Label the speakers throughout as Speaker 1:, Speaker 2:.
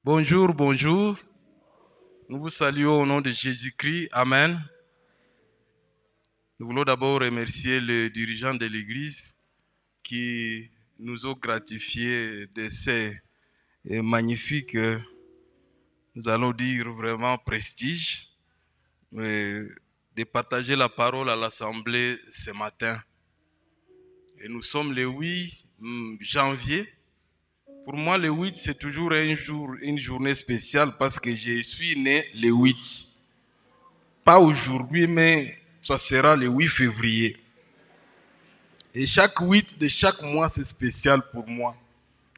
Speaker 1: Bonjour, bonjour. Nous vous saluons au nom de Jésus-Christ. Amen. Nous voulons d'abord remercier les dirigeants de l'Église qui nous ont gratifiés de ces magnifiques, nous allons dire vraiment prestige, de partager la parole à l'Assemblée ce matin. Et nous sommes le 8 janvier. Pour moi, le 8, c'est toujours une journée spéciale parce que je suis né le 8. Pas aujourd'hui, mais ça sera le 8 février. Et chaque 8 de chaque mois, c'est spécial pour moi.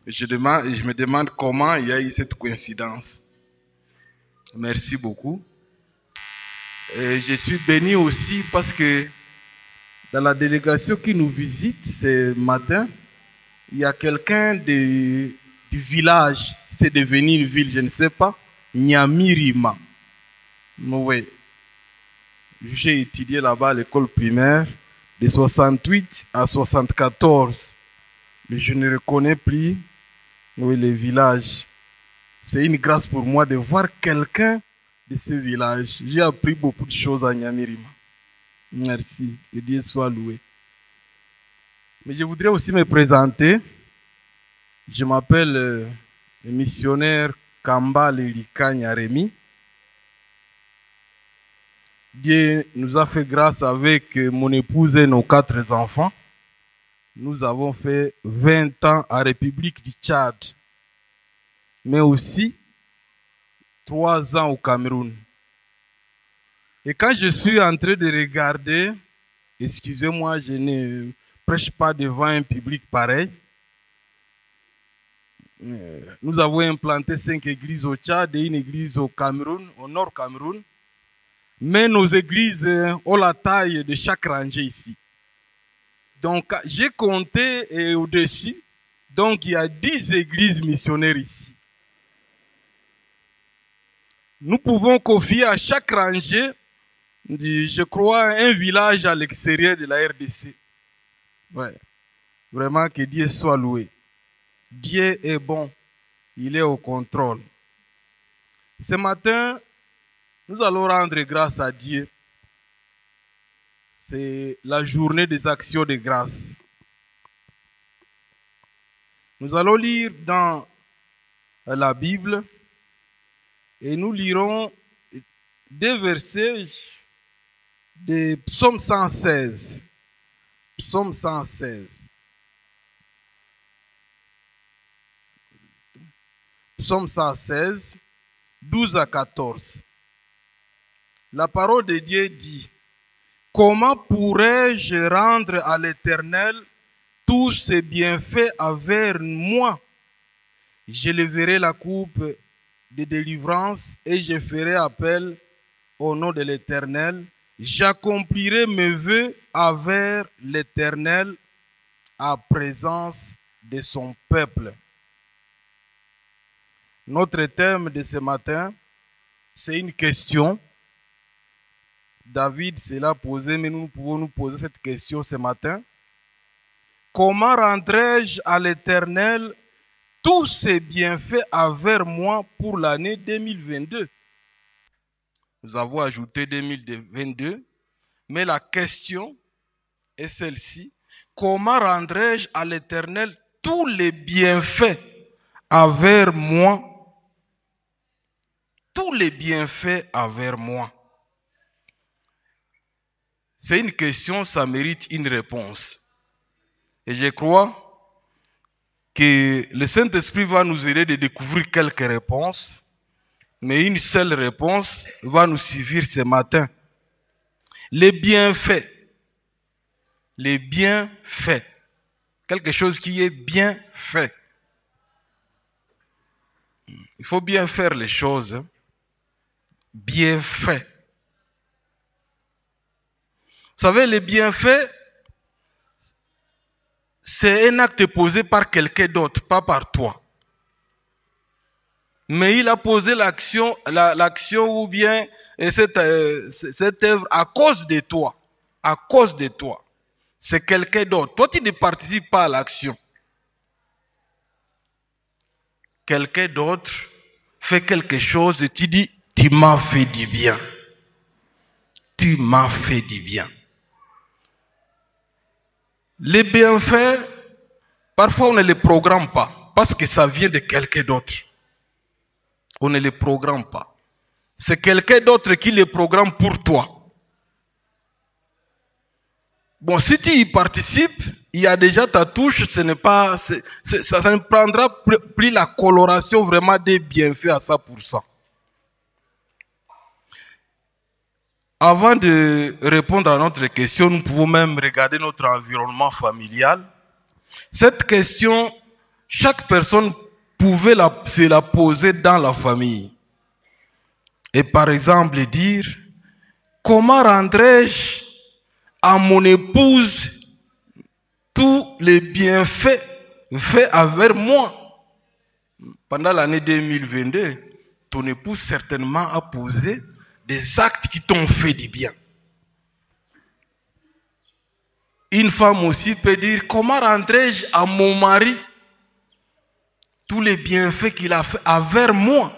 Speaker 1: Et je me demande comment il y a eu cette coïncidence. Merci beaucoup. Et je suis béni aussi parce que dans la délégation qui nous visite ce matin, il y a quelqu'un du village, c'est devenu une ville, je ne sais pas, Nyamirima. Oui. J'ai étudié là-bas à l'école primaire de 68 à 74. Mais je ne reconnais plus les villages. C'est une grâce pour moi de voir quelqu'un de ce village. J'ai appris beaucoup de choses à Nyamirima. Merci, que Dieu soit loué. Mais je voudrais aussi me présenter. Je m'appelle le missionnaire Kamba Lelika Nyaremi. Dieu nous a fait grâce avec mon épouse et nos 4 enfants. Nous avons fait 20 ans à République du Tchad, mais aussi 3 ans au Cameroun. Et quand je suis en train de regarder, excusez-moi, je ne prêche pas devant un public pareil. Nous avons implanté 5 églises au Tchad et une église au Cameroun, au nord Cameroun. Mais nos églises ont la taille de chaque rangée ici. Donc, j'ai compté au-dessus. Donc, il y a 10 églises missionnaires ici. Nous pouvons confier à chaque rangée, je crois, un village à l'extérieur de la RDC. Ouais. Vraiment que Dieu soit loué. Dieu est bon. Il est au contrôle. Ce matin, nous allons rendre grâce à Dieu. C'est la journée des actions de grâce. Nous allons lire dans la Bible et nous lirons 2 versets de Psaume 116. Psaume 116. Psaume 116, 12 à 14. La parole de Dieu dit: comment pourrais-je rendre à l'Éternel tous ses bienfaits envers moi? Je leverai la coupe de délivrance et je ferai appel au nom de l'Éternel. J'accomplirai mes vœux envers l'Éternel en présence de son peuple. Notre thème de ce matin, c'est une question. David s'est là posé, mais nous pouvons nous poser cette question ce matin. Comment rendrai-je à l'Éternel tous ses bienfaits envers moi pour l'année 2022? Nous avons ajouté 2022, mais la question est celle-ci. Comment rendrai-je à l'Éternel tous les bienfaits envers moi? Tous les bienfaits envers moi. C'est une question, ça mérite une réponse. Et je crois que le Saint-Esprit va nous aider de découvrir quelques réponses, mais une seule réponse va nous suffire ce matin. Les bienfaits. Les bienfaits. Quelque chose qui est bien fait. Il faut bien faire les choses. Bien fait. Vous savez, les bienfaits, c'est un acte posé par quelqu'un d'autre, pas par toi. Mais il a posé l'action ou bien cette œuvre à cause de toi. À cause de toi. C'est quelqu'un d'autre. Toi, tu ne participes pas à l'action. Quelqu'un d'autre fait quelque chose et tu dis, tu m'as fait du bien. Tu m'as fait du bien. Les bienfaits, parfois on ne les programme pas, parce que ça vient de quelqu'un d'autre. On ne les programme pas. C'est quelqu'un d'autre qui les programme pour toi. Bon, si tu y participes, il y a déjà ta touche, ça ne prendra plus la coloration vraiment des bienfaits à 100%. Avant de répondre à notre question, nous pouvons même regarder notre environnement familial. Cette question, chaque personne pouvait se la poser dans la famille. Et par exemple dire, comment rendrais-je à mon épouse tous les bienfaits faits envers moi? Pendant l'année 2022, ton épouse certainement a posé des actes qui t'ont fait du bien. Une femme aussi peut dire, comment rendrais-je à mon mari tous les bienfaits qu'il a fait envers moi?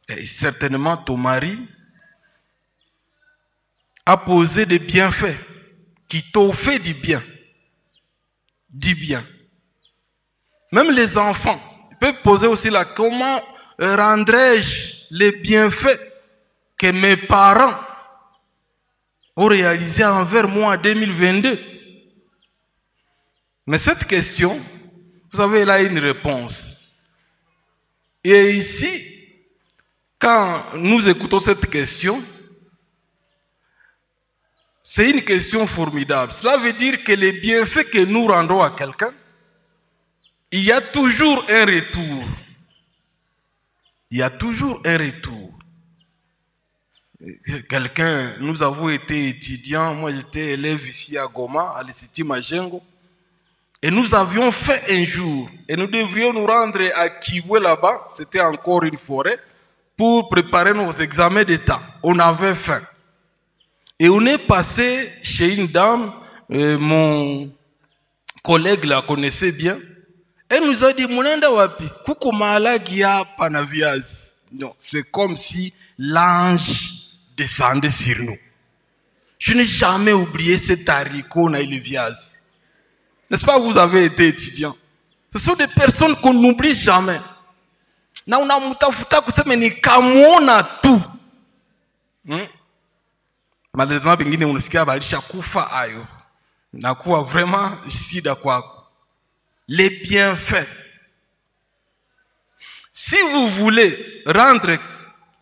Speaker 1: Et certainement ton mari a posé des bienfaits qui t'ont fait du bien. Du bien. Même les enfants peuvent poser aussi la comment rendrais-je les bienfaits que mes parents ont réalisés envers moi en 2022? Mais cette question, vous savez, elle a une réponse. Et ici, quand nous écoutons cette question, c'est une question formidable. Cela veut dire que les bienfaits que nous rendons à quelqu'un, il y a toujours un retour. Il y a toujours un retour. Quelqu'un, nous avons été étudiants, moi j'étais élève ici à Goma, à l'Institut Majengo, et nous avions fait un jour, et nous devrions nous rendre à Kibwe là-bas, c'était encore une forêt, pour préparer nos examens d'État. On avait faim. Et on est passé chez une dame, mon collègue la connaissait bien, elle nous a dit, Munenda wapi, kuko malagi hapa na viazi. Non, c'est comme si l'ange descendait sur nous. Je n'ai jamais oublié cet haricot na le viazi. N'est-ce pas, vous avez été étudiant? Ce sont des personnes qu'on n'oublie jamais. Na unamutafuta kusema ni kamuona tu. Malheureusement, pengine unasikia balisha kufa ayo. Nakuwa vraiment shida kwako. Les bienfaits. Si vous voulez rendre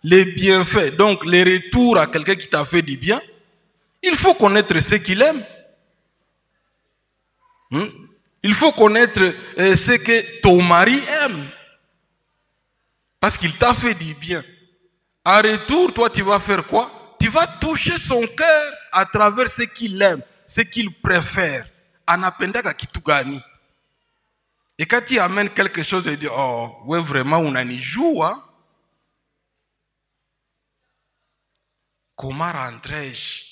Speaker 1: les bienfaits, donc les retours à quelqu'un qui t'a fait du bien, il faut connaître ce qu'il aime. Il faut connaître ce que ton mari aime. Parce qu'il t'a fait du bien. En retour, toi, tu vas faire quoi? Tu vas toucher son cœur à travers ce qu'il aime, ce qu'il préfère. Anapendaka kitu gani? Et quand tu amènes quelque chose et dis, oh, ouais, vraiment, on a ni joie. Comment rendrais-je?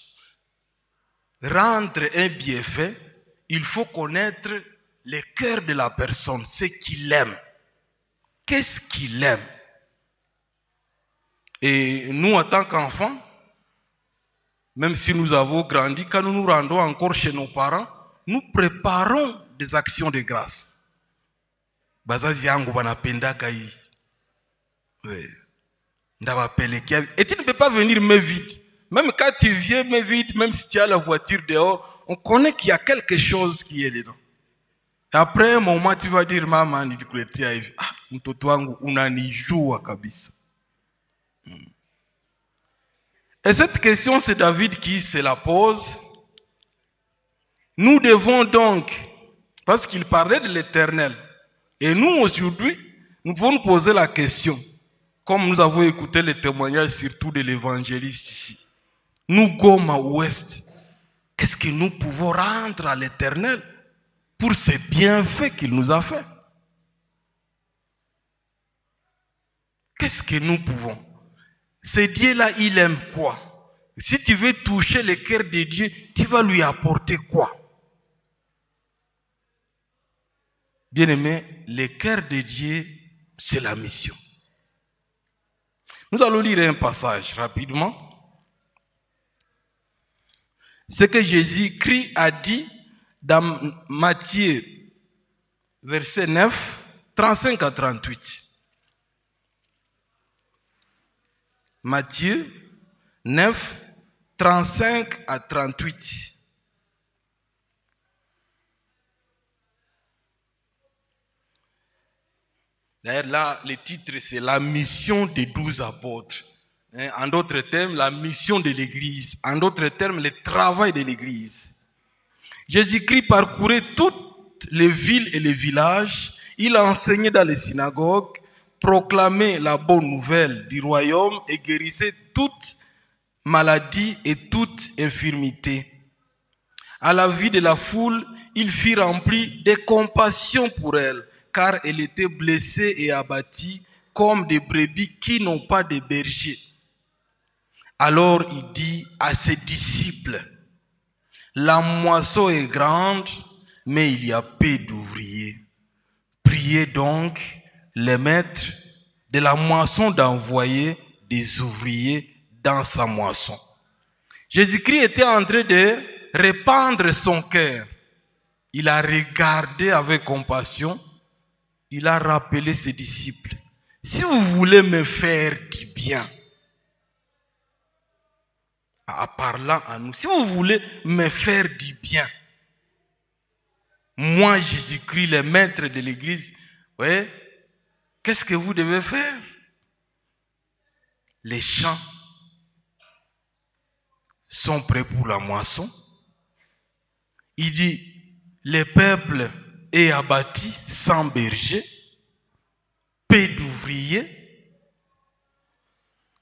Speaker 1: Rendre un bienfait, il faut connaître le cœur de la personne, ce qu'il aime. Qu'est-ce qu'il aime? Et nous, en tant qu'enfants, même si nous avons grandi, quand nous nous rendons encore chez nos parents, nous préparons des actions de grâce. Bazazi yangu banapendaka hii. Et tu ne peux pas venir main vide. Même quand tu viens main vide, même si tu as la voiture dehors, on connaît qu'il y a quelque chose qui est dedans. Et après un moment, tu vas dire, maman, nilikuletea hivi. Ah, mtoto wangu unanijua kabisa. Et cette question, c'est David qui se la pose. Nous devons donc, parce qu'il parlait de l'Éternel, et nous aujourd'hui, nous pouvons nous poser la question, comme nous avons écouté les témoignages surtout de l'évangéliste ici. Nous, Goma Ouest, qu'est-ce que nous pouvons rendre à l'Éternel pour ces bienfaits qu'il nous a fait? Qu'est-ce que nous pouvons? Ce Dieu-là, il aime quoi? Si tu veux toucher le cœur de Dieu, tu vas lui apporter quoi? Bien-aimé, le cœur de Dieu, c'est la mission. Nous allons lire un passage rapidement. Ce que Jésus-Christ a dit dans Matthieu, verset 9, 35 à 38. Matthieu 9, 35 à 38. D'ailleurs, là, le titre, c'est la mission des 12 apôtres. En d'autres termes, la mission de l'Église. En d'autres termes, le travail de l'Église. Jésus-Christ parcourait toutes les villes et les villages. Il enseignait dans les synagogues, proclamait la bonne nouvelle du royaume et guérissait toute maladie et toute infirmité. À la vue de la foule, il fut rempli de compassion pour elle, car elle était blessée et abattue comme des brebis qui n'ont pas de berger. Alors il dit à ses disciples, la moisson est grande, mais il y a peu d'ouvriers. Priez donc les maîtres de la moisson d'envoyer des ouvriers dans sa moisson. Jésus-Christ était en train de répandre son cœur. Il a regardé avec compassion. Il a rappelé ses disciples. Si vous voulez me faire du bien, en parlant à nous, si vous voulez me faire du bien, moi Jésus-Christ, le maître de l'église, ouais, qu'est-ce que vous devez faire? Les champs sont prêts pour la moisson. Il dit, le peuple est abattu sans berger, peu d'ouvriers.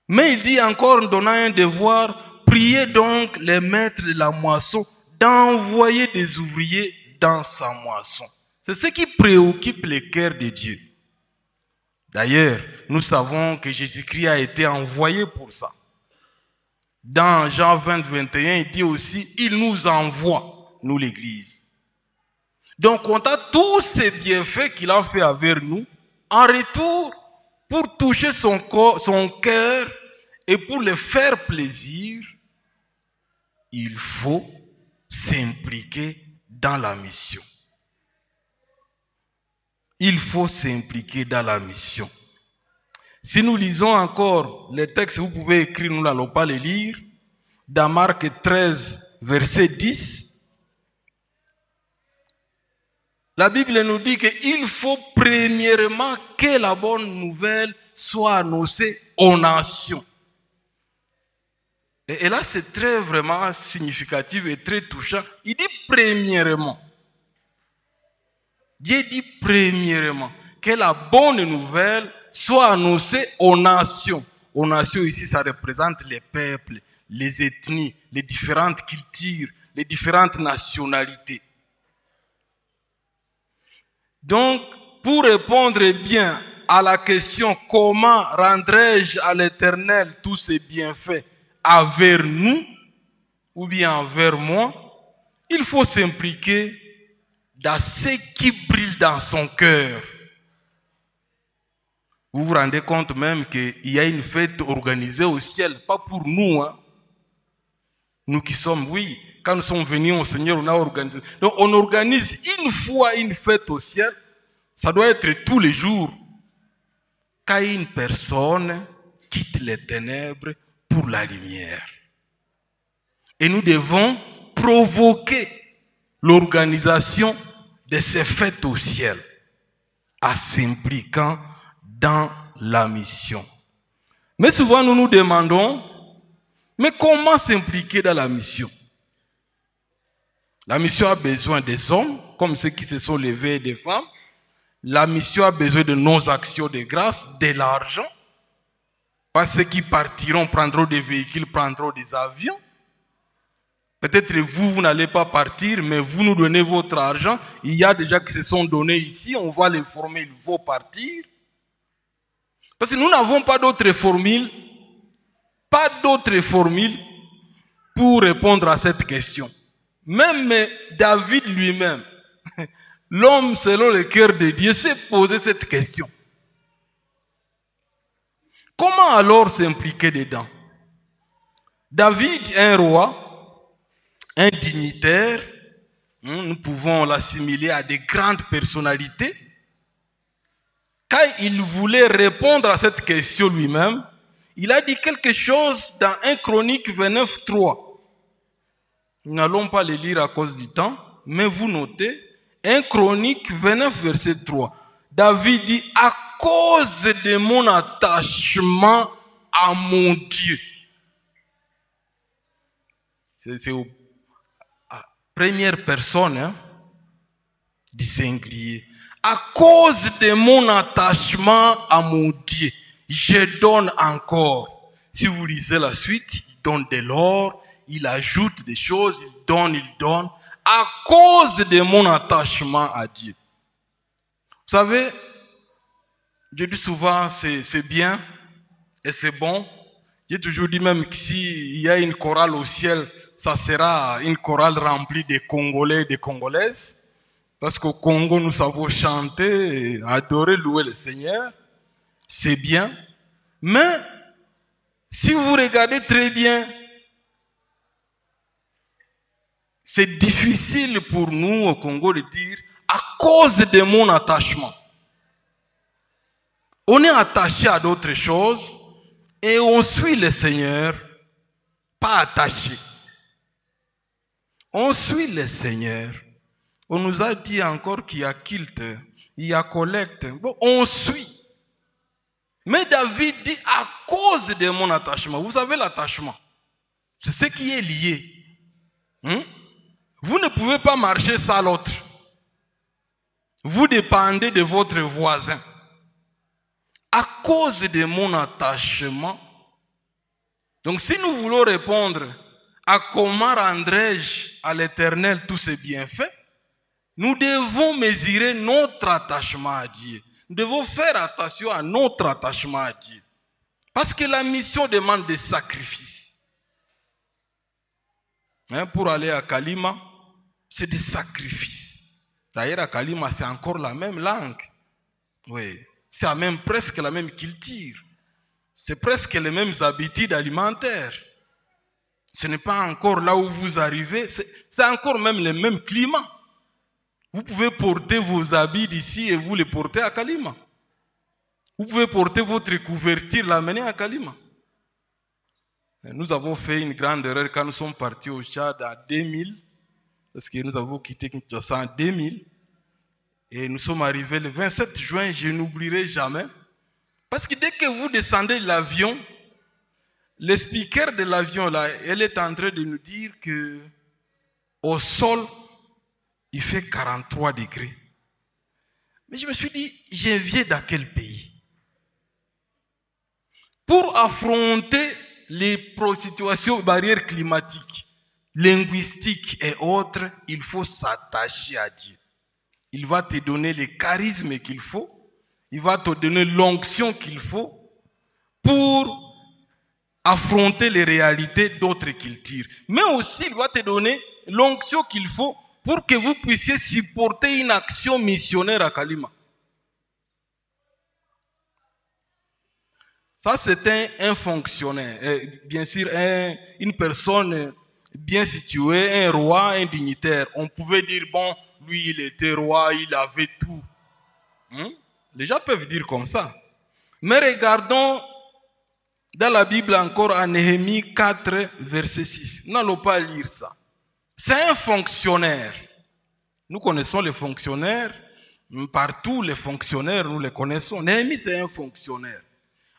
Speaker 1: Mais il dit encore en donnant un devoir, priez donc les maîtres de la moisson d'envoyer des ouvriers dans sa moisson. C'est ce qui préoccupe le cœur de Dieu. D'ailleurs, nous savons que Jésus-Christ a été envoyé pour ça. Dans Jean 20, 21, il dit aussi, il nous envoie, nous l'Église. Donc, on a tous ces bienfaits qu'il a fait avec nous, en retour, pour toucher son cœur et pour le faire plaisir, il faut s'impliquer dans la mission. Il faut s'impliquer dans la mission. Si nous lisons encore les textes, vous pouvez écrire, nous n'allons pas les lire, dans Marc 13, verset 10, la Bible nous dit qu'il faut premièrement que la bonne nouvelle soit annoncée aux nations. Et là, c'est très vraiment significatif et très touchant. Il dit premièrement. Dieu dit premièrement que la bonne nouvelle soit annoncée aux nations. Aux nations ici, ça représente les peuples, les ethnies, les différentes cultures, les différentes nationalités. Donc, pour répondre bien à la question comment rendrai-je à l'Éternel tous ces bienfaits envers nous ou bien envers moi, il faut s'impliquer dans ce qui brille dans son cœur. Vous vous rendez compte même qu'il y a une fête organisée au ciel, pas pour nous, hein. Nous qui sommes, oui, quand nous sommes venus au Seigneur, on a organisé. Donc on organise une fois une fête au ciel, ça doit être tous les jours. Quand une personne quitte les ténèbres pour la lumière. Et nous devons provoquer l'organisation de ces fêtes au ciel en s'impliquant dans la mission. Mais souvent nous nous demandons, mais comment s'impliquer dans la mission? La mission a besoin des hommes, comme ceux qui se sont levés, et des femmes. La mission a besoin de nos actions de grâce, de l'argent. Pas ceux qui partiront, prendront des véhicules, prendront des avions. Peut-être vous n'allez pas partir, mais vous nous donnez votre argent. Il y a déjà qui se sont donnés ici, on va les former, il faut partir. Parce que nous n'avons pas d'autres formules, pour répondre à cette question. Même David lui-même, l'homme selon le cœur de Dieu, s'est posé cette question. Comment alors s'impliquer dedans? David est un roi, un dignitaire. Nous pouvons l'assimiler à des grandes personnalités. Quand il voulait répondre à cette question lui-même, il a dit quelque chose dans 1 Chronique 29, 3. Nous n'allons pas le lire à cause du temps, mais vous notez, 1 Chronique 29, verset 3. David dit, à cause de mon attachement à mon Dieu. C'est la première personne du singulier. À cause de mon attachement à mon Dieu, je donne encore. Si vous lisez la suite, il donne de l'or, il ajoute des choses, il donne. À cause de mon attachement à Dieu. Vous savez, je dis souvent, c'est bien et c'est bon. J'ai toujours dit même que s'il y a une chorale au ciel, ça sera une chorale remplie de Congolais et de Congolaises. Parce qu'au Congo, nous savons chanter, adorer, louer le Seigneur. C'est bien. Mais, si vous regardez très bien, c'est difficile pour nous au Congo de dire à cause de mon attachement. On est attaché à d'autres choses et on suit le Seigneur, pas attaché. On suit le Seigneur. On nous a dit encore qu'il y a culte, il y a collecte. Bon, on suit. Mais David dit à cause de mon attachement. Vous savez l'attachement. C'est ce qui est lié. Vous ne pouvez pas marcher sans l'autre. Vous dépendez de votre voisin. À cause de mon attachement. Donc si nous voulons répondre à comment rendrai-je à l'Éternel tous ses bienfaits, nous devons mesurer notre attachement à Dieu. Nous devons faire attention à notre attachement à Dieu. Parce que la mission demande des sacrifices. Pour aller à Kalima, c'est des sacrifices. D'ailleurs, à Kalima, c'est encore la même langue. Oui. C'est même presque la même culture. C'est presque les mêmes habitudes alimentaires. Ce n'est pas encore là où vous arrivez. C'est encore même le même climat. Vous pouvez porter vos habits d'ici et vous les porter à Kalima. Vous pouvez porter votre couverture, l'amener à Kalima. Nous avons fait une grande erreur quand nous sommes partis au Tchad en 2000, parce que nous avons quitté Kinshasa en 2000. Et nous sommes arrivés le 27 juin, je n'oublierai jamais. Parce que dès que vous descendez de l'avion, le speaker de l'avion, là, elle est en train de nous dire que au sol, il fait 43 degrés. Mais je me suis dit, je viens dans quel pays? Pour affronter les situations, barrières climatiques, linguistiques et autres, il faut s'attacher à Dieu. Il va te donner les charismes qu'il faut. Il va te donner l'onction qu'il faut pour affronter les réalités d'autres cultures. Mais aussi, il va te donner l'onction qu'il faut pour que vous puissiez supporter une action missionnaire à Kalima. Ça, c'est un fonctionnaire. Bien sûr, une personne bien située, un roi, un dignitaire. On pouvait dire, bon, lui, il était roi, il avait tout. Les gens peuvent dire comme ça. Mais regardons dans la Bible encore à Néhémie 4, verset 6. N'allons pas lire ça. C'est un fonctionnaire. Nous connaissons les fonctionnaires. Partout, les fonctionnaires, nous les connaissons. Néhémie, c'est un fonctionnaire.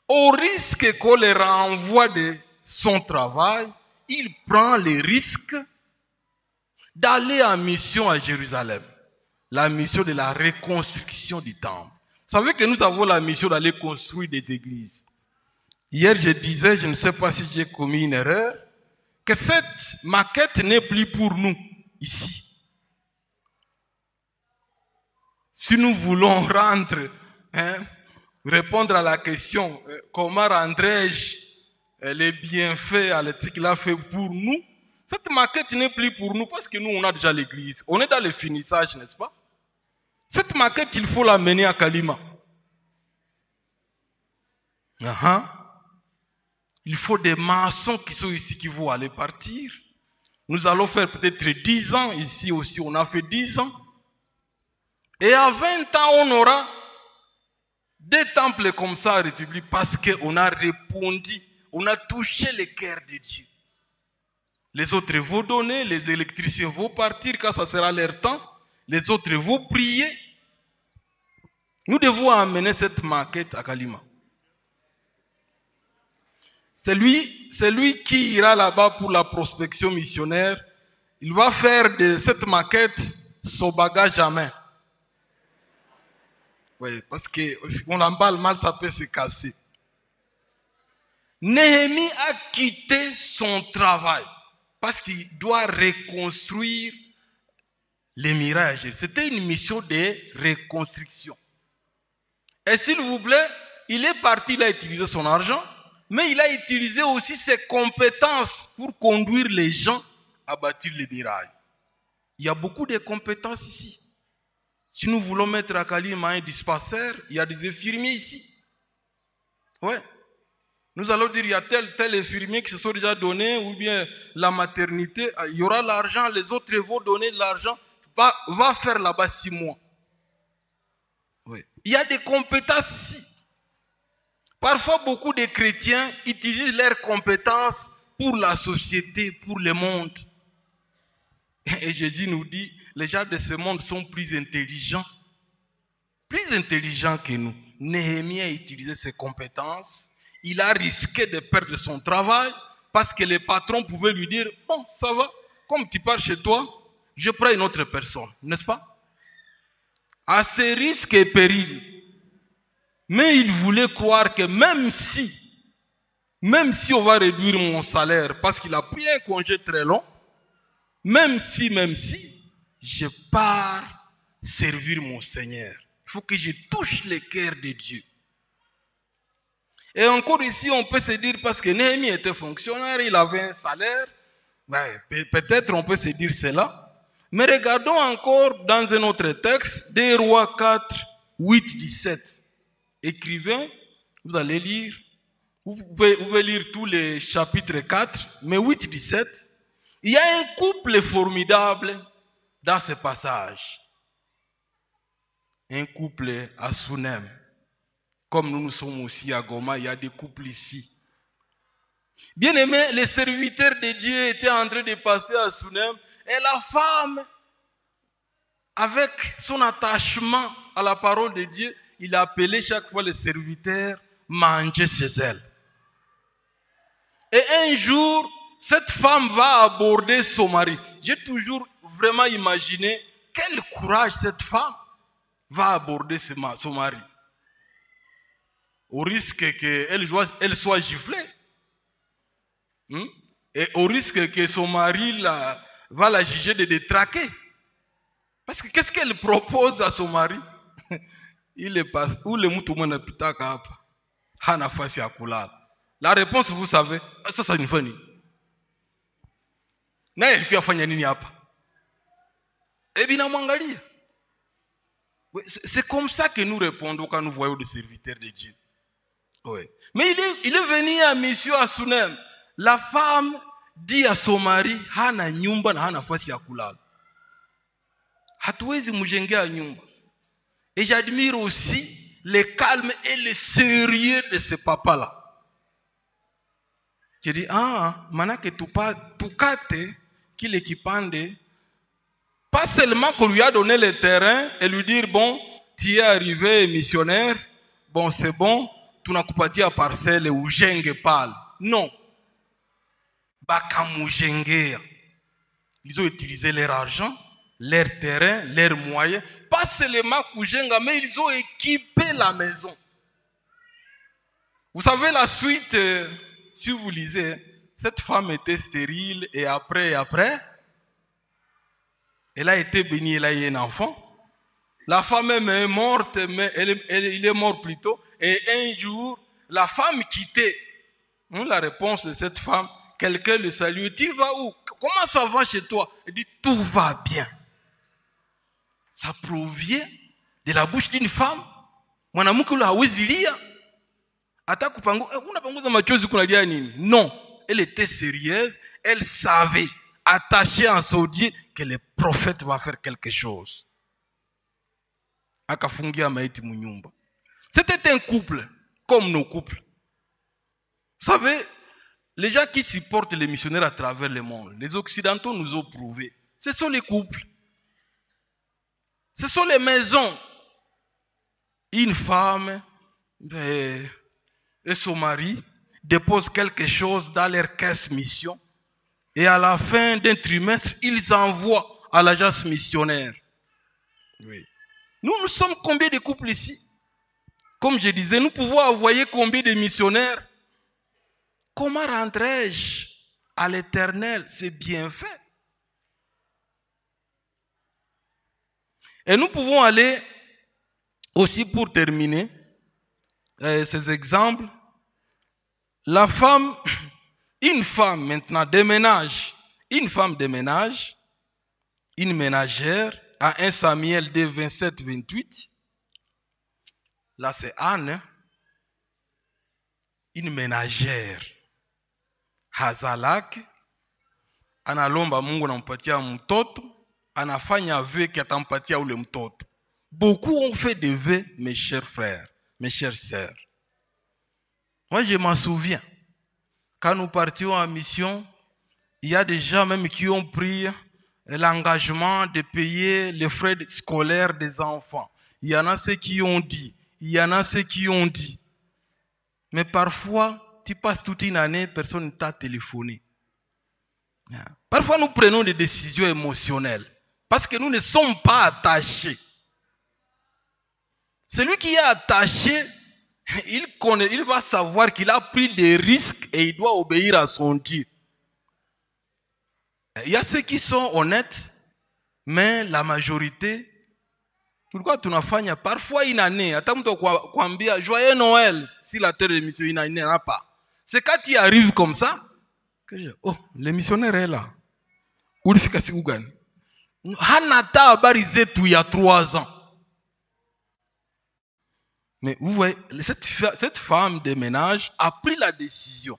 Speaker 1: Au risque qu'on le renvoie de son travail, il prend le risque d'aller en mission à Jérusalem. La mission de la reconstruction du temple. Vous savez que nous avons la mission d'aller construire des églises. Hier, je disais, je ne sais pas si j'ai commis une erreur, que cette maquette n'est plus pour nous, ici. Si nous voulons répondre à la question, comment rendrai-je les bienfaits à l'éthique qu'il a fait pour nous, cette maquette n'est plus pour nous parce que nous, on a déjà l'église. On est dans le finissage, n'est-ce pas? Cette maquette, il faut la mener à Kalima. Il faut des maçons qui sont ici, qui vont aller partir. Nous allons faire peut-être 10 ans. Ici aussi, on a fait 10 ans. Et à 20 ans, on aura des temples comme ça en République parce qu'on a répondu, on a touché le cœur de Dieu. Les autres vont donner, les électriciens vont partir quand ça sera leur temps. Les autres vont prier. Nous devons amener cette maquette à Kalima. C'est lui qui ira là-bas pour la prospection missionnaire. Il va faire de cette maquette son bagage à main. Oui, parce qu'on l'emballe mal, ça peut se casser. Néhémie a quitté son travail parce qu'il doit reconstruire les mirages. C'était une mission de reconstruction. Et s'il vous plaît, il est parti, il a utilisé son argent, mais il a utilisé aussi ses compétences pour conduire les gens à bâtir les murailles. Il y a beaucoup de compétences ici. Si nous voulons mettre à Kalima un dispensaire, il y a des infirmiers ici. Ouais. Nous allons dire, il y a tel infirmier qui se sont déjà donnés, ou bien la maternité, il y aura l'argent, les autres vont donner de l'argent, va faire là-bas 6 mois. Ouais. Il y a des compétences ici. Parfois, beaucoup de chrétiens utilisent leurs compétences pour la société, pour le monde. Et Jésus nous dit, les gens de ce monde sont plus intelligents que nous. Néhémie a utilisé ses compétences. Il a risqué de perdre son travail parce que les patrons pouvaient lui dire, bon, ça va, comme tu pars chez toi, je prends une autre personne, n'est-ce pas? À ses risques et périls. Mais il voulait croire que même si on va réduire mon salaire parce qu'il a pris un congé très long, même si, je pars servir mon Seigneur. Il faut que je touche le cœur de Dieu. Et encore ici, on peut se dire, parce que Néhémie était fonctionnaire, il avait un salaire, peut-être on peut se dire cela. Mais regardons encore dans un autre texte, des Rois 4, 8, 17. Écrivain, vous allez lire, vous pouvez lire tous les chapitres 4, mais 8, 17. Il y a un couple formidable dans ce passage. Un couple à Sunem. Comme nous sommes aussi à Goma, il y a des couples ici. Bien aimé, les serviteurs de Dieu étaient en train de passer à Sunem et la femme, avec son attachement à la parole de Dieu, il a appelé chaque fois les serviteurs manger chez elle. Et un jour, cette femme va aborder son mari. J'ai toujours vraiment imaginé quel courage cette femme va aborder son mari. Au risque qu'elle soit giflée. Et au risque que son mari va la juger de détraquer. Parce que qu'est-ce qu'elle propose à son mari? Il est pas où le moutoumana pitaka hapa. Hana fasi ya kulala. La réponse, vous savez, ça ni fani. Na alikuwa afanya nini hapa? Binamwangalia. C'est comme ça que nous répondons quand nous voyons des serviteurs de Dieu. Ouais. Mais il est venu à mission à Sunem. La femme dit à son mari, hana nyumba na hana fasi ya kulala. Hatuwezi mjengea nyumba. Et j'admire aussi le calme et le sérieux de ce papa-là. Je dis, manake tukate qu'il équipande. Pas seulement qu'on lui a donné le terrain et lui dire, bon, tu es arrivé missionnaire, bon, c'est bon, tunakupatia parcelle ujenge pale. Non. Bakamujengea. Ils ont utilisé leur argent, leur terrain, leurs moyens. Pas seulement kujenga, mais ils ont équipé la maison. Vous savez la suite, si vous lisez, cette femme était stérile et après, elle a été bénie, elle a eu un enfant. La femme même est morte, mais il est mort plus tôt. Et un jour, la femme quittait. La réponse de cette femme, quelqu'un le salue. Tu vas où? Comment ça va chez toi? Elle dit, tout va bien. Ça provient de la bouche d'une femme. Mwanamke ule hawezi lia. Non, elle était sérieuse, elle savait, attachée en son Dieu, que le prophète va faire quelque chose. C'était un couple, comme nos couples. Vous savez, les gens qui supportent les missionnaires à travers le monde, les Occidentaux nous ont prouvé, ce sont les couples. Ce sont les maisons. Une femme et son mari déposent quelque chose dans leur caisse mission et à la fin d'un trimestre, ils envoient à l'agence missionnaire. Oui. Nous sommes combien de couples ici? Comme je disais, nous pouvons envoyer combien de missionnaires? Comment rentrerai-je à l'Éternel? C'est bien fait. Et nous pouvons aller aussi, pour terminer ces exemples, la femme, une femme maintenant de ménage, une femme de ménage, une ménagère, à 1 Samuel 2, 27-28, là c'est Anne, une ménagère, Hazalak, analomba Mungu anampatia mtoto, anafanya vœu qui atampatia ule mtoto. Beaucoup ont fait des vœux, mes chers frères, mes chères sœurs. Moi, je m'en souviens. Quand nous partions en mission, il y a des gens même qui ont pris l'engagement de payer les frais scolaires des enfants. Il y en a ceux qui ont dit. Il y en a ceux qui ont dit. Mais parfois, tu passes toute une année, personne ne t'a téléphoné. Parfois, nous prenons des décisions émotionnelles parce que nous ne sommes pas attachés. Celui qui est attaché, il va savoir qu'il a pris des risques et il doit obéir à son Dieu. Il y a ceux qui sont honnêtes, mais la majorité, tulikuwa tunafanya parfois une année, hata mtu kuambia joyeux Noël, si la terre de mission une année n'a pas. C'est quand tu arrives comme ça, que je oh, le missionnaire est là. Ulifika siku gani? Hana hata habari zetu il y a 3 ans. Mais vous voyez, cette femme de ménage a pris la décision.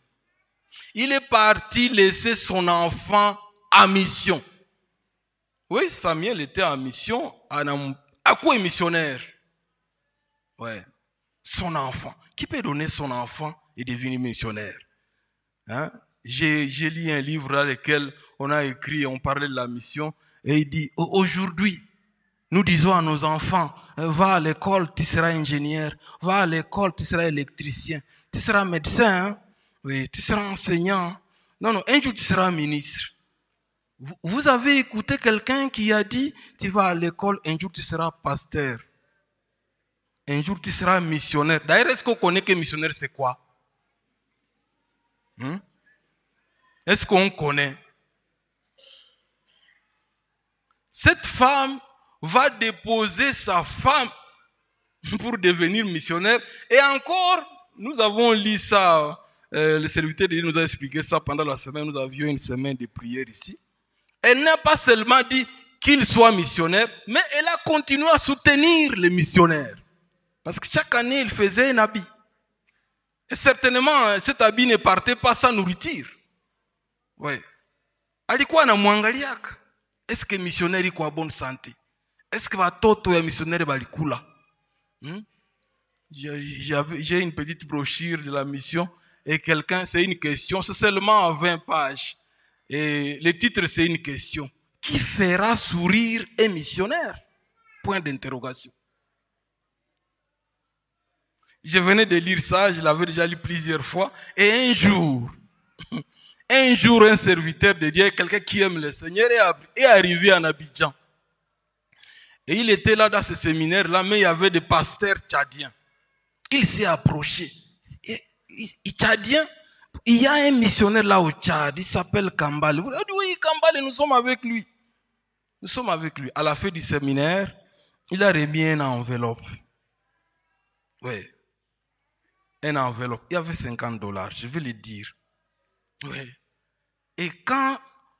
Speaker 1: Il est parti laisser son enfant en mission. Oui, Samuel était en mission. À quoi est missionnaire? Ouais, son enfant. Qui peut donner son enfant et devenir missionnaire? Hein? J'ai lu un livre dans lequel on a écrit, on parlait de la mission, et il dit, aujourd'hui, nous disons à nos enfants, va à l'école, tu seras ingénieur. Va à l'école, tu seras électricien. Tu seras médecin. Hein? Oui, tu seras enseignant. Non, un jour tu seras ministre. Vous avez écouté quelqu'un qui a dit, tu vas à l'école, un jour tu seras pasteur. Un jour tu seras missionnaire. D'ailleurs, est-ce qu'on connaît que missionnaire c'est quoi? Est-ce qu'on connaît? Cette femme va déposer sa femme pour devenir missionnaire. Et encore, nous avons lu ça, le serviteur de Dieu nous a expliqué ça pendant la semaine, nous avions une semaine de prière ici. Elle n'a pas seulement dit qu'il soit missionnaire, mais elle a continué à soutenir les missionnaires. Parce que chaque année, il faisait un habit. Et certainement, cet habit ne partait pas sans nourriture. Oui. Alikuwa na muangaliaka. Est-ce que missionnaire iko en bonne santé? Est-ce que watoto ya missionnaire balikula? J'ai une petite brochure de la mission et quelqu'un, c'est une question, c'est seulement 20 pages. Et le titre, c'est une question. Qui fera sourire un missionnaire? Point d'interrogation. Je venais de lire ça, je l'avais déjà lu plusieurs fois. Et un jour, un serviteur de Dieu, quelqu'un qui aime le Seigneur, est arrivé en Abidjan. Et il était là dans ce séminaire-là, mais il y avait des pasteurs tchadiens. Il s'est approché. Tchadien, il y a un missionnaire là au Tchad, il s'appelle Kambale. Vous dites, oui, Kambale, nous sommes avec lui. Nous sommes avec lui. À la fin du séminaire, il a remis une enveloppe. Oui. Une enveloppe. Il y avait $50, je vais le dire. Oui. Et quand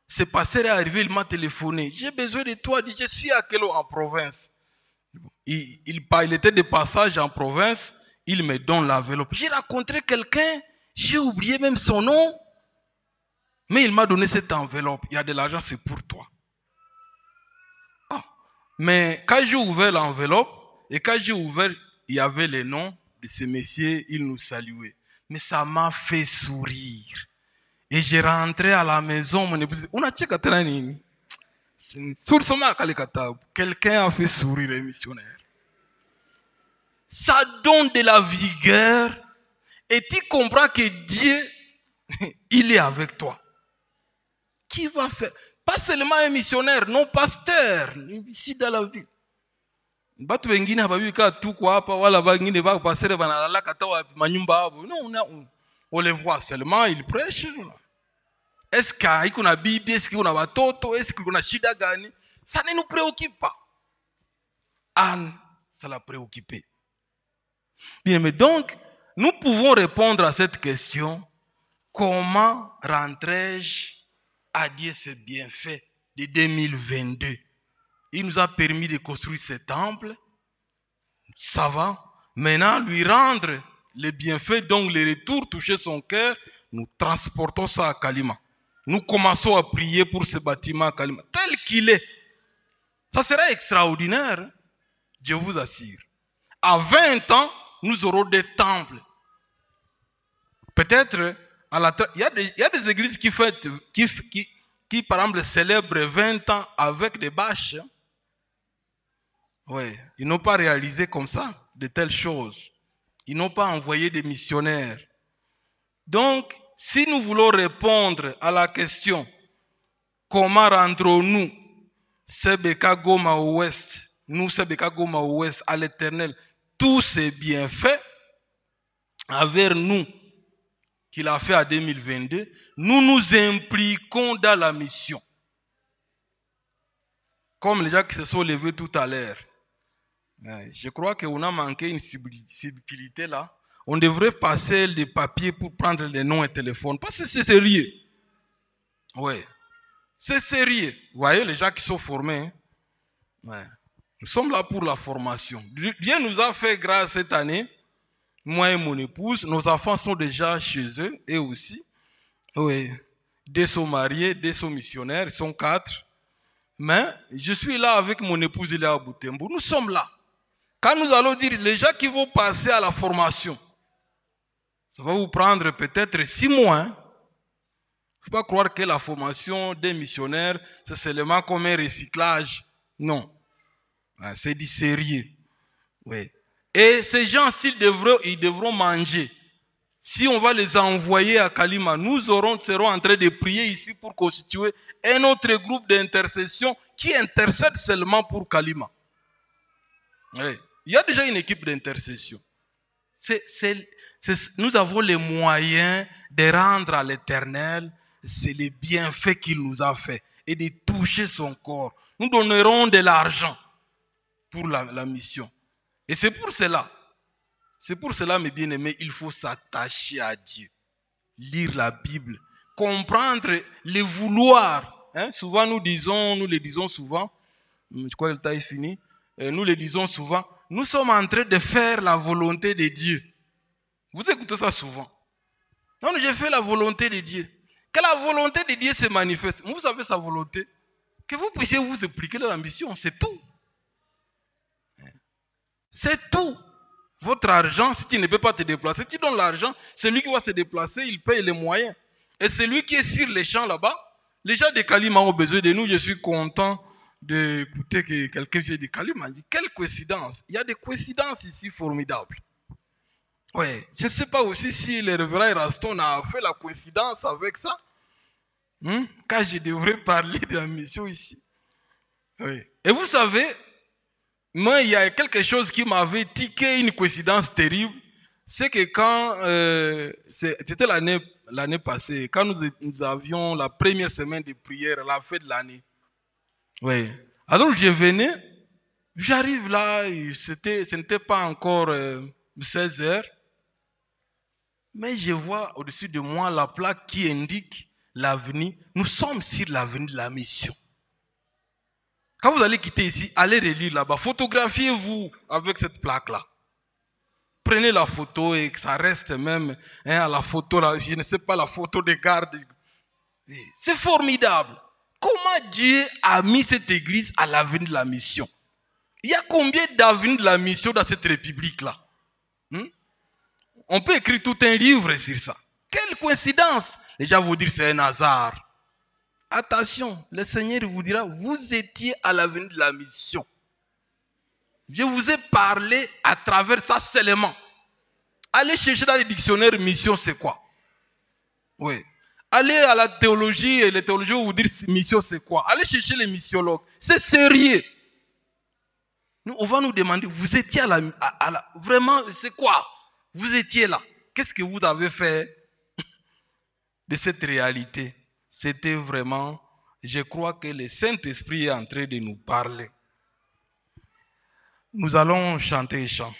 Speaker 1: ce pasteur est arrivé, il m'a téléphoné. J'ai besoin de toi. Il dit, je suis à Kelo en province. Il était de passage en province. Il me donne l'enveloppe. J'ai rencontré quelqu'un, j'ai oublié même son nom, mais il m'a donné cette enveloppe. Il y a de l'argent, c'est pour toi. Ah. Mais quand j'ai ouvert l'enveloppe, et quand j'ai ouvert, il y avait les noms de ces messieurs, ils nous saluaient. Mais ça m'a fait sourire. Et j'ai rentré à la maison, mon épouse, on a checké quelqu'un a fait sourire les missionnaires. Ça donne de la vigueur et tu comprends que Dieu, il est avec toi. Qui va faire? Pas seulement un missionnaire, non pasteur, ici dans la ville. Batu wengine hababika tu kwa hapa wala wengine ba pasere banalala kata wa manyumba hapo. Non, on les voit seulement, ils prêchent. Est-ce qu'il y a une Bible, est-ce qu'il y a un watoto, est-ce qu'il y a shida gani? Ça ne nous préoccupe pas. Anne, ça l'a préoccupé. Bien, mais donc, nous pouvons répondre à cette question. Comment rentrais-je à Dieu ce bienfait de 2022? Il nous a permis de construire ce temple. Ça va. Maintenant, lui rendre les bienfaits, donc les retours, toucher son cœur, nous transportons ça à Kalima. Nous commençons à prier pour ce bâtiment à Kalima, tel qu'il est. Ça sera extraordinaire, je vous assure. À 20 ans, nous aurons des temples. Peut-être, il y a des églises qui, par exemple, célèbrent 20 ans avec des bâches. Oui, ils n'ont pas réalisé comme ça de telles choses. Ils n'ont pas envoyé des missionnaires. Donc, si nous voulons répondre à la question, comment rendrons-nous Sebeka Goma Ouest, nous Sebeka Goma Ouest à l'Éternel, tous ces bienfaits envers nous qu'il a fait en 2022, nous nous impliquons dans la mission. Comme les gens qui se sont levés tout à l'heure. Je crois qu'on a manqué une subtilité là. On devrait passer des papiers pour prendre les noms et téléphones. Parce que c'est sérieux. Oui. C'est sérieux. Vous voyez les gens qui sont formés. Hein? Ouais. Nous sommes là pour la formation. Dieu nous a fait grâce cette année. Moi et mon épouse. Nos enfants sont déjà chez eux. Et aussi. Oui. Deux sont mariés, deux sont missionnaires. Ils sont 4. Mais je suis là avec mon épouse, il est à Butembo. Nous sommes là. Quand nous allons dire les gens qui vont passer à la formation, ça va vous prendre peut-être 6 mois. Il ne faut pas croire que la formation des missionnaires, c'est seulement comme un recyclage. Non. C'est du sérieux. Oui. Et ces gens, ils devront manger. Si on va les envoyer à Kalima, nous serons en train de prier ici pour constituer un autre groupe d'intercession qui intercède seulement pour Kalima. Oui. Il y a déjà une équipe d'intercession. Nous avons les moyens de rendre à l'Éternel les bienfaits qu'il nous a fait et de toucher son corps. Nous donnerons de l'argent pour la mission. Et c'est pour cela, mes bien-aimés, il faut s'attacher à Dieu, lire la Bible, comprendre les vouloirs. Hein? Souvent, nous le disons souvent, je crois que le temps est fini, nous le disons souvent, nous sommes en train de faire la volonté de Dieu. Vous écoutez ça souvent. Non, j'ai fait la volonté de Dieu. Que la volonté de Dieu se manifeste. Vous savez sa volonté. Que vous puissiez vous impliquer dans la mission, c'est tout. C'est tout. Votre argent, si tu ne peux pas te déplacer, tu donnes l'argent, celui qui va se déplacer, il paye les moyens. Et celui qui est sur les champs là-bas, les gens de Kalima ont besoin de nous, je suis content d'écouter que quelqu'un vient de Kalima. Dit, quelle coïncidence. Il y a des coïncidences ici formidables. Oui, je ne sais pas aussi si le révérend Raston a fait la coïncidence avec ça. Quand je devrais parler de la mission ici. Oui. Et vous savez, moi, il y a quelque chose qui m'avait tiqué, une coïncidence terrible. C'est que quand, c'était l'année passée, quand nous avions la première semaine de prière, la fin de l'année. Oui. Alors je venais, j'arrive là, ce n'était pas encore 16 heures, mais je vois au-dessus de moi la plaque qui indique l'avenue. Nous sommes sur l'avenue de la mission. Quand vous allez quitter ici, allez relire là-bas. Photographiez-vous avec cette plaque-là. prenez la photo et que ça reste même à la photo, là, je ne sais pas, la photo de garde. C'est formidable. Comment Dieu a mis cette église à l'avenir de la mission? Il y a combien d'avenir de la mission dans cette république-là? On peut écrire tout un livre sur ça. Quelle coïncidence! Les gens vont dire c'est un hasard. Attention, le Seigneur vous dira, vous étiez à l'avenir de la mission. Je vous ai parlé à travers ça seulement. Allez chercher dans les dictionnaires, mission c'est quoi? Oui. Allez à la théologie, et les théologiens vont vous dire mission c'est quoi? Allez chercher les missiologues. C'est sérieux. Nous, on va nous demander, vous étiez à la vraiment, c'est quoi? Vous étiez là. Qu'est-ce que vous avez fait de cette réalité? C'était vraiment, je crois que le Saint-Esprit est en train de nous parler. Nous allons chanter un chant.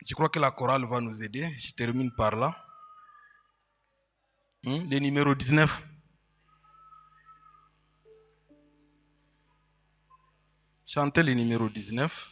Speaker 1: Je crois que la chorale va nous aider. Je termine par là. Le numéro 19. Chantez le numéro 19.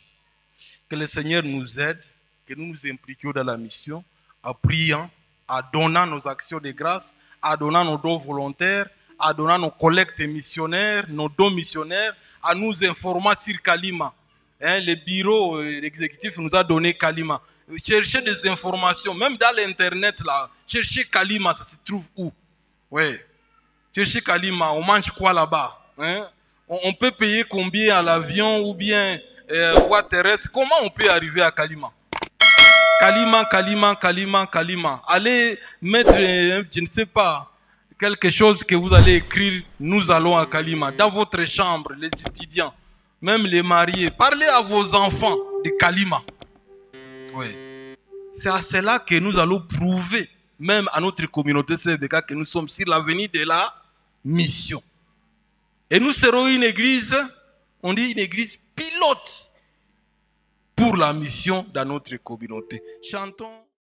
Speaker 1: Que le Seigneur nous aide, que nous nous impliquions dans la mission, en priant, en donnant nos actions de grâce, en donnant nos dons volontaires, en donnant nos collectes missionnaires, nos dons missionnaires, en nous informant sur Kalima. Le bureau exécutif nous a donné Kalima. Cherchez des informations, même dans l'internet là. Cherchez Kalima, ça se trouve où? Oui. Cherchez Kalima, on mange quoi là-bas? On peut payer combien à l'avion ou bien voie terrestre? Comment on peut arriver à Kalima? Kalima, Kalima, Kalima, Kalima. Allez mettre, je ne sais pas, quelque chose que vous allez écrire, nous allons à Kalima. Dans votre chambre, les étudiants, même les mariés. Parlez à vos enfants de Kalima. Oui. C'est à cela que nous allons prouver, même à notre communauté CFDK, que nous sommes sur l'avenir de la mission. Et nous serons une église, on dit une église pilote pour la mission dans notre communauté. Chantons.